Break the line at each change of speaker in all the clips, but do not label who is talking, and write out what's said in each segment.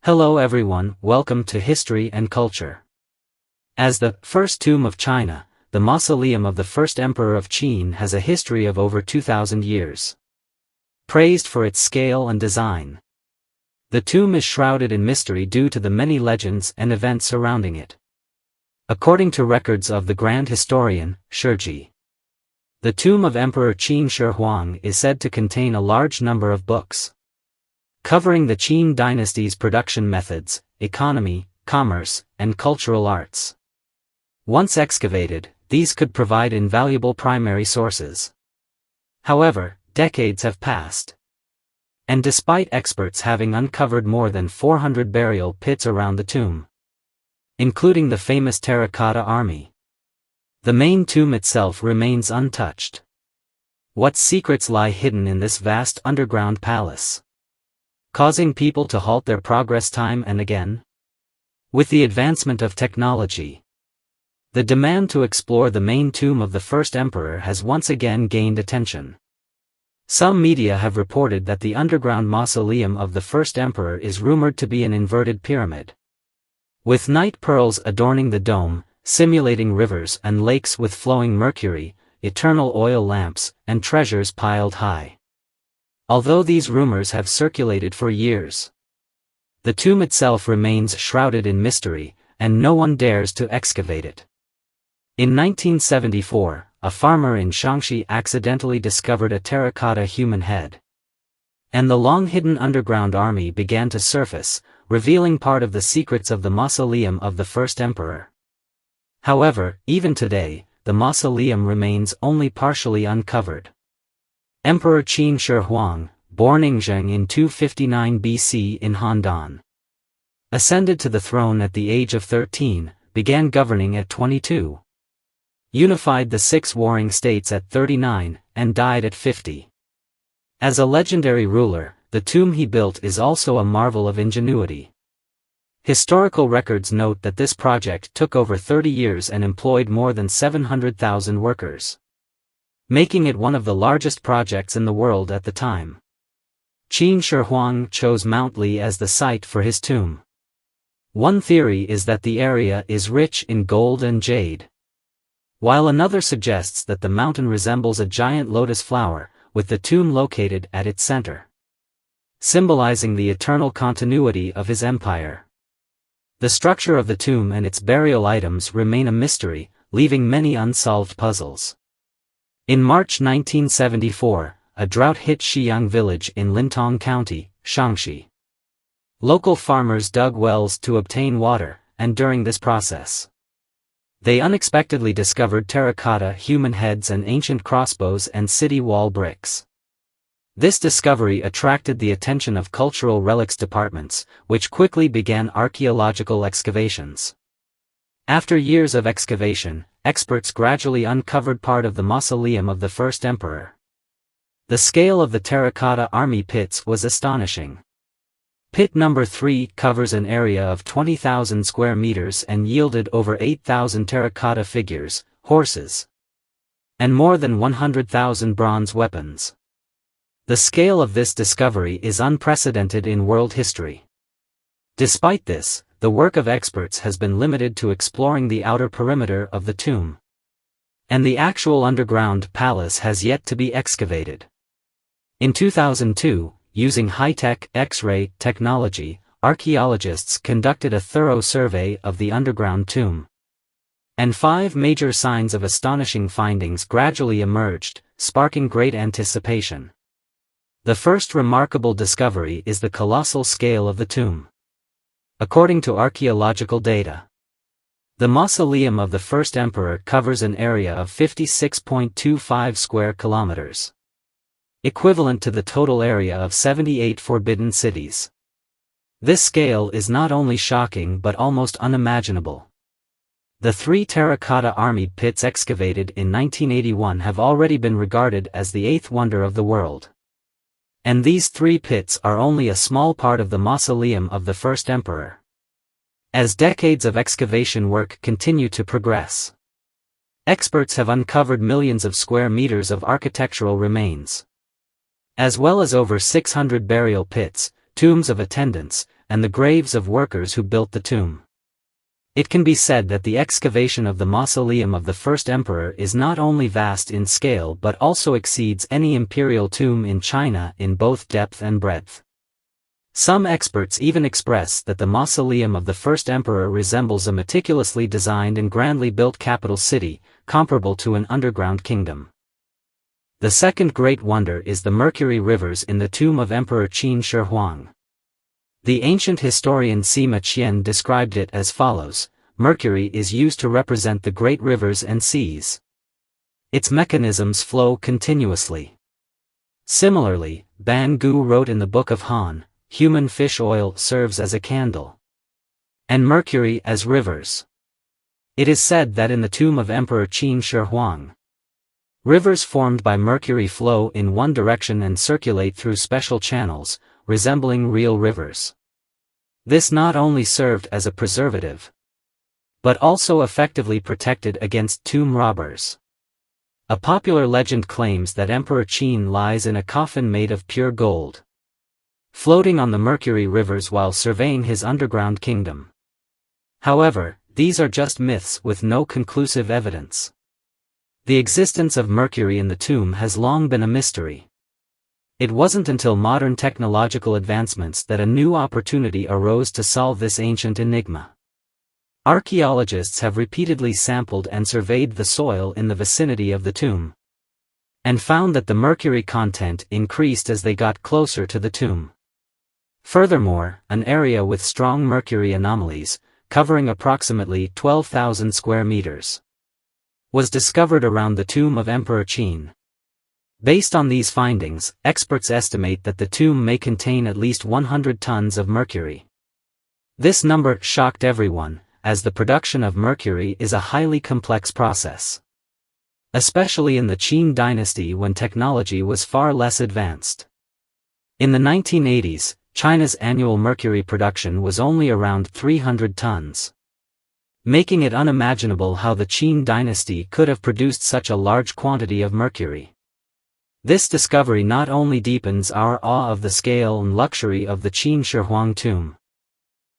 Hello everyone, welcome to History and Culture. As the first tomb of China, the mausoleum of the first emperor of Qin has a history of over 2,000 years. Praised for its scale and design, the tomb is shrouded in mystery due to the many legends and events surrounding it. According to records of the grand historian, Shiji, the tomb of Emperor Qin Shi Huang is said to contain a large number of books covering the Qin dynasty's production methods, economy, commerce, and cultural arts. Once excavated, these could provide invaluable primary sources. However, decades have passed, and despite experts having uncovered more than 400 burial pits around the tomb, including the famous terracotta army, the main tomb itself remains untouched. What secrets lie hidden in this vast underground palace, causing people to halt their progress time and again? With the advancement of technology, the demand to explore the main tomb of the first emperor has once again gained attention. Some media have reported that the underground mausoleum of the first emperor is rumored to be an inverted pyramid, with night pearls adorning the dome, simulating rivers and lakes with flowing mercury, eternal oil lamps, and treasures piled high. Although these rumors have circulated for years, the tomb itself remains shrouded in mystery, and no one dares to excavate it. In 1974, a farmer in Jiaqing accidentally discovered a terracotta human head, and the long-hidden underground army began to surface, revealing part of the secrets of the mausoleum of the first emperor. However, even today, the mausoleum remains only partially uncovered. Emperor Qin Shi Huang, born in 259 BC in Handan, ascended to the throne at the age of 13, began governing at 22, unified the 6 warring states at 39, and died at 50. As a legendary ruler, the tomb he built is also a marvel of ingenuity. Historical records note that this project took over 30 years and employed more than 700,000 workers, making it one of the largest projects in the world at the time. Qin Shi Huang chose Mount Li as the site for his tomb. One theory is that the area is rich in gold and jade, while another suggests that the mountain resembles a giant lotus flower, with the tomb located at its center, symbolizing the eternal continuity of his empire. The structure of the tomb and its burial items remain a mystery, leaving many unsolved puzzles. In March 1974, a drought hit Xiyang village in Lintong County, Shaanxi. Local farmers dug wells to obtain water, and during this process, they unexpectedly discovered terracotta human heads and ancient crossbows and city wall bricks. This discovery attracted the attention of cultural relics departments, which quickly began archaeological excavations. After years of excavation, experts gradually uncovered part of the mausoleum of the first emperor. The scale of the terracotta army pits was astonishing. Pit number 3 covers an area of 20,000 square meters and yielded over 8,000 terracotta figures, horses, and more than 100,000 bronze weapons. The scale of this discovery is unprecedented in world history. Despite this, the work of experts has been limited to exploring the outer perimeter of the tomb, and the actual underground palace has yet to be excavated. In 2002, using high-tech X-ray technology, archaeologists conducted a thorough survey of the underground tomb, and 5 major signs of astonishing findings gradually emerged, sparking great anticipation. The first remarkable discovery is the colossal scale of the tomb. According to archaeological data, the mausoleum of the first emperor covers an area of 56.25 square kilometers, equivalent to the total area of 78 forbidden cities. This scale is not only shocking but almost unimaginable. The 3 terracotta army pits excavated in 1981 have already been regarded as the 8th wonder of the world. And these 3 pits are only a small part of the mausoleum of the first emperor. As decades of excavation work continue to progress, experts have uncovered millions of square meters of architectural remains, as well as over 600 burial pits, tombs of attendants, and the graves of workers who built the tomb. It can be said that the excavation of the mausoleum of the first emperor is not only vast in scale but also exceeds any imperial tomb in China in both depth and breadth. Some experts even express that the mausoleum of the first emperor resembles a meticulously designed and grandly built capital city, comparable to an underground kingdom. The second great wonder is the mercury rivers in the tomb of Emperor Qin Shi Huang. The ancient historian Sima Qian described it as follows: mercury is used to represent the great rivers and seas. Its mechanisms flow continuously. Similarly, Ban Gu wrote in the Book of Han, human fish oil serves as a candle, and mercury as rivers. It is said that in the tomb of Emperor Qin Shi Huang, rivers formed by mercury flow in one direction and circulate through special channels, resembling real rivers. This not only served as a preservative, but also effectively protected against tomb robbers. A popular legend claims that Emperor Qin lies in a coffin made of pure gold, floating on the mercury rivers while surveying his underground kingdom. However, these are just myths with no conclusive evidence. The existence of mercury in the tomb has long been a mystery. It wasn't until modern technological advancements that a new opportunity arose to solve this ancient enigma. Archaeologists have repeatedly sampled and surveyed the soil in the vicinity of the tomb, and found that the mercury content increased as they got closer to the tomb. Furthermore, an area with strong mercury anomalies, covering approximately 12,000 square meters, was discovered around the tomb of Emperor Qin. Based on these findings, experts estimate that the tomb may contain at least 100 tons of mercury. This number shocked everyone, as the production of mercury is a highly complex process, especially in the Qin dynasty when technology was far less advanced. In the 1980s, China's annual mercury production was only around 300 tons, making it unimaginable how the Qin dynasty could have produced such a large quantity of mercury. This discovery not only deepens our awe of the scale and luxury of the Qin Shi Huang tomb,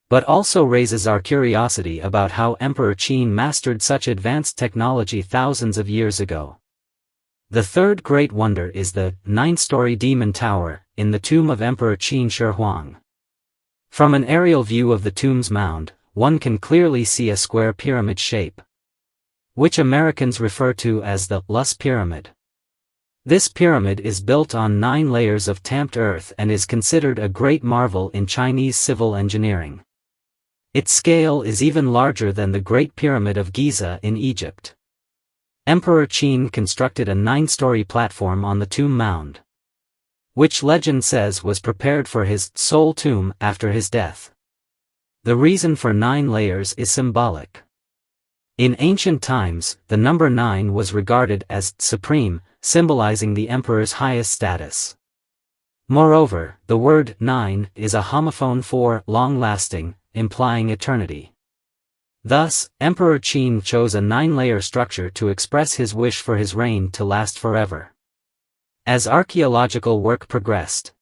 but also raises our curiosity about how Emperor Qin mastered such advanced technology thousands of years ago. The third great wonder is the 9-story demon tower in the tomb of Emperor Qin Shi Huang. From an aerial view of the tomb's mound, one can clearly see a square pyramid shape, which Americans refer to as the Lus Pyramid. This pyramid is built on 9 layers of tamped earth and is considered a great marvel in Chinese civil engineering. Its scale is even larger than the Great Pyramid of Giza in Egypt. Emperor Qin constructed a 9-story platform on the tomb mound, which legend says was prepared for his soul tomb after his death. The reason for 9 layers is symbolic. In ancient times, the number 9 was regarded as supreme, symbolizing the emperor's highest status. Moreover, the word 9 is a homophone for long-lasting, implying eternity. Thus, Emperor Qin chose a 9-layer structure to express his wish for his reign to last forever. As archaeological work progressed,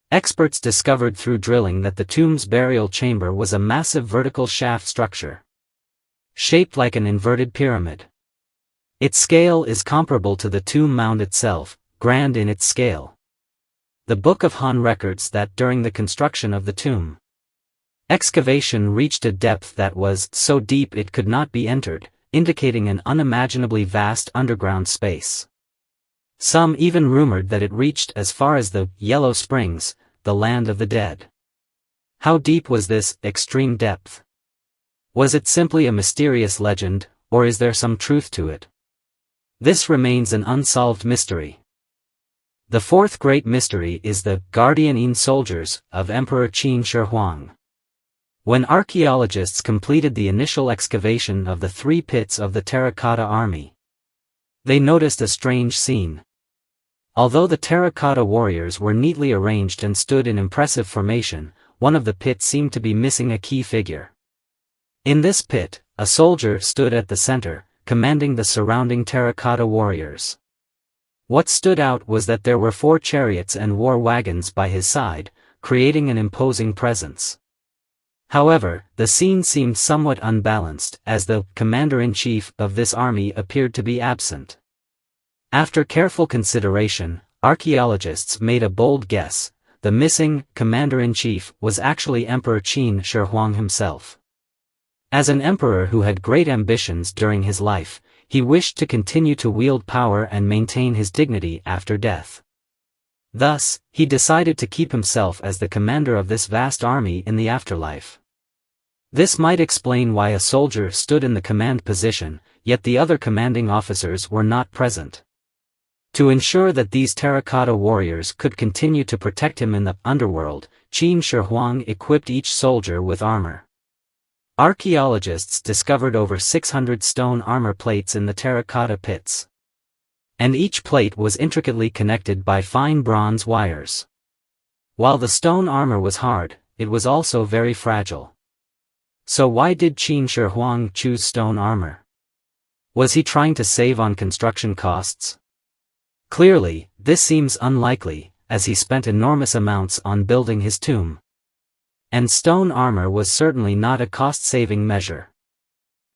experts discovered through drilling that the tomb's burial chamber was a massive vertical shaft structure, shaped like an inverted pyramid. Its scale is comparable to the tomb mound itself, grand in its scale. The Book of Han records that during the construction of the tomb, excavation reached a depth that was so deep it could not be entered, indicating an unimaginably vast underground space. Some even rumored that it reached as far as the Yellow Springs, the land of the dead. How deep was this extreme depth? Was it simply a mysterious legend, or is there some truth to it? This remains an unsolved mystery. The fourth great mystery is the guardian soldiers of Emperor Qin Shi Huang. When archaeologists completed the initial excavation of the 3 pits of the terracotta army, they noticed a strange scene. Although the terracotta warriors were neatly arranged and stood in impressive formation, one of the pits seemed to be missing a key figure. In this pit, a soldier stood at the center, commanding the surrounding terracotta warriors. What stood out was that there were 4 chariots and war wagons by his side, creating an imposing presence. However, the scene seemed somewhat unbalanced, as the commander-in-chief of this army appeared to be absent. After careful consideration, archaeologists made a bold guess: the missing commander-in-chief was actually Emperor Qin Shi Huang himself. As an emperor who had great ambitions during his life, he wished to continue to wield power and maintain his dignity after death. Thus, he decided to keep himself as the commander of this vast army in the afterlife. This might explain why a soldier stood in the command position, yet the other commanding officers were not present. To ensure that these terracotta warriors could continue to protect him in the underworld, Qin Shi Huang equipped each soldier with armor. Archaeologists discovered over 600 stone armor plates in the terracotta pits. And each plate was intricately connected by fine bronze wires. While the stone armor was hard, it was also very fragile. So why did Qin Shi Huang choose stone armor? Was he trying to save on construction costs? Clearly, this seems unlikely, as he spent enormous amounts on building his tomb. And stone armor was certainly not a cost-saving measure.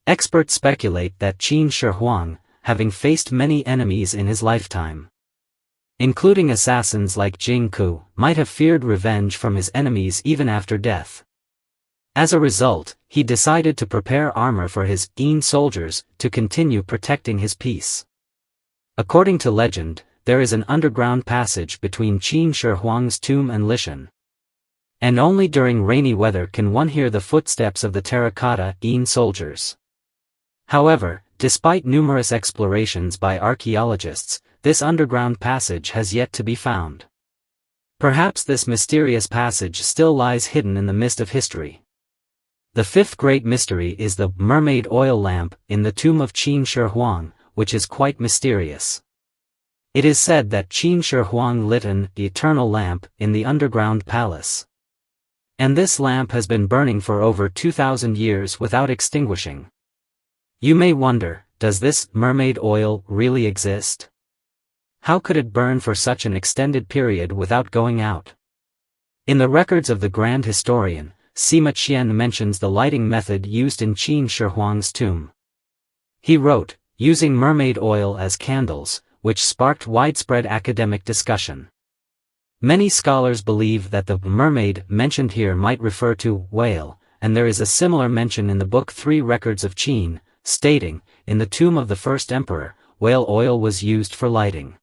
Experts speculate that Qin Shi Huang, having faced many enemies in his lifetime, including assassins like Jing Ku, might have feared revenge from his enemies even after death. As a result, he decided to prepare armor for his own soldiers to continue protecting his peace. According to legend, there is an underground passage between Qin Shi Huang's tomb and Lishan. And only during rainy weather can one hear the footsteps of the terracotta soldiers. However, despite numerous explorations by archaeologists, this underground passage has yet to be found. Perhaps this mysterious passage still lies hidden in the mist of history. The fifth great mystery is the mermaid oil lamp in the tomb of Qin Shi Huang, which is quite mysterious. It is said that Qin Shi Huang lit an eternal lamp in the underground palace. And this lamp has been burning for over 2,000 years without extinguishing. You may wonder, does this mermaid oil really exist? How could it burn for such an extended period without going out? In the records of the Grand Historian, Sima Qian mentions the lighting method used in Qin Shi Huang's tomb. He wrote, using mermaid oil as candles, which sparked widespread academic discussion. Many scholars believe that the mermaid mentioned here might refer to whale, and there is a similar mention in the Book 3 Records of Qin, stating, in the tomb of the first emperor, whale oil was used for lighting.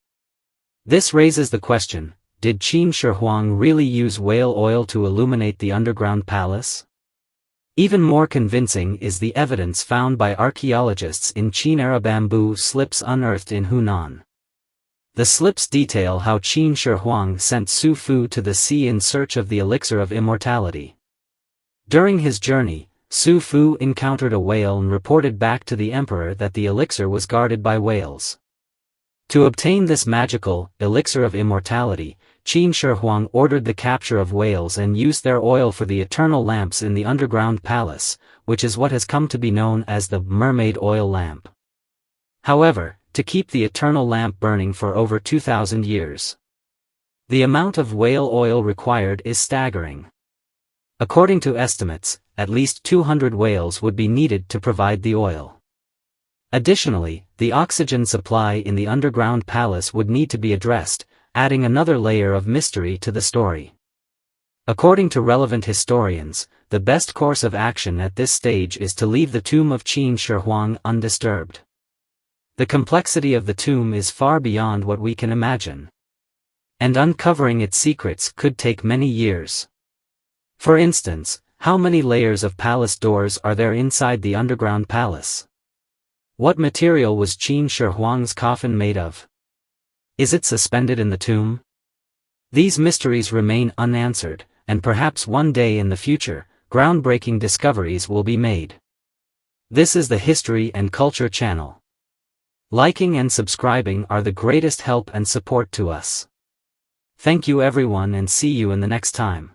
This raises the question, did Qin Shi Huang really use whale oil to illuminate the underground palace? Even more convincing is the evidence found by archaeologists in Qin-era bamboo slips unearthed in Hunan. The slips detail how Qin Shi Huang sent Su Fu to the sea in search of the elixir of immortality. During his journey, Su Fu encountered a whale and reported back to the emperor that the elixir was guarded by whales. To obtain this magical elixir of immortality, Qin Shi Huang ordered the capture of whales and used their oil for the eternal lamps in the underground palace, which is what has come to be known as the mermaid oil lamp. However, to keep the eternal lamp burning for over 2,000 years, the amount of whale oil required is staggering. According to estimates, at least 200 whales would be needed to provide the oil. Additionally, the oxygen supply in the underground palace would need to be addressed, adding another layer of mystery to the story. According to relevant historians, the best course of action at this stage is to leave the tomb of Qin Shi Huang undisturbed. The complexity of the tomb is far beyond what we can imagine. And uncovering its secrets could take many years. For instance, how many layers of palace doors are there inside the underground palace? What material was Qin Shi Huang's coffin made of? Is it suspended in the tomb? These mysteries remain unanswered, and perhaps one day in the future, groundbreaking discoveries will be made. This is the History and Culture channel. Liking and subscribing are the greatest help and support to us. Thank you everyone and see you in the next time.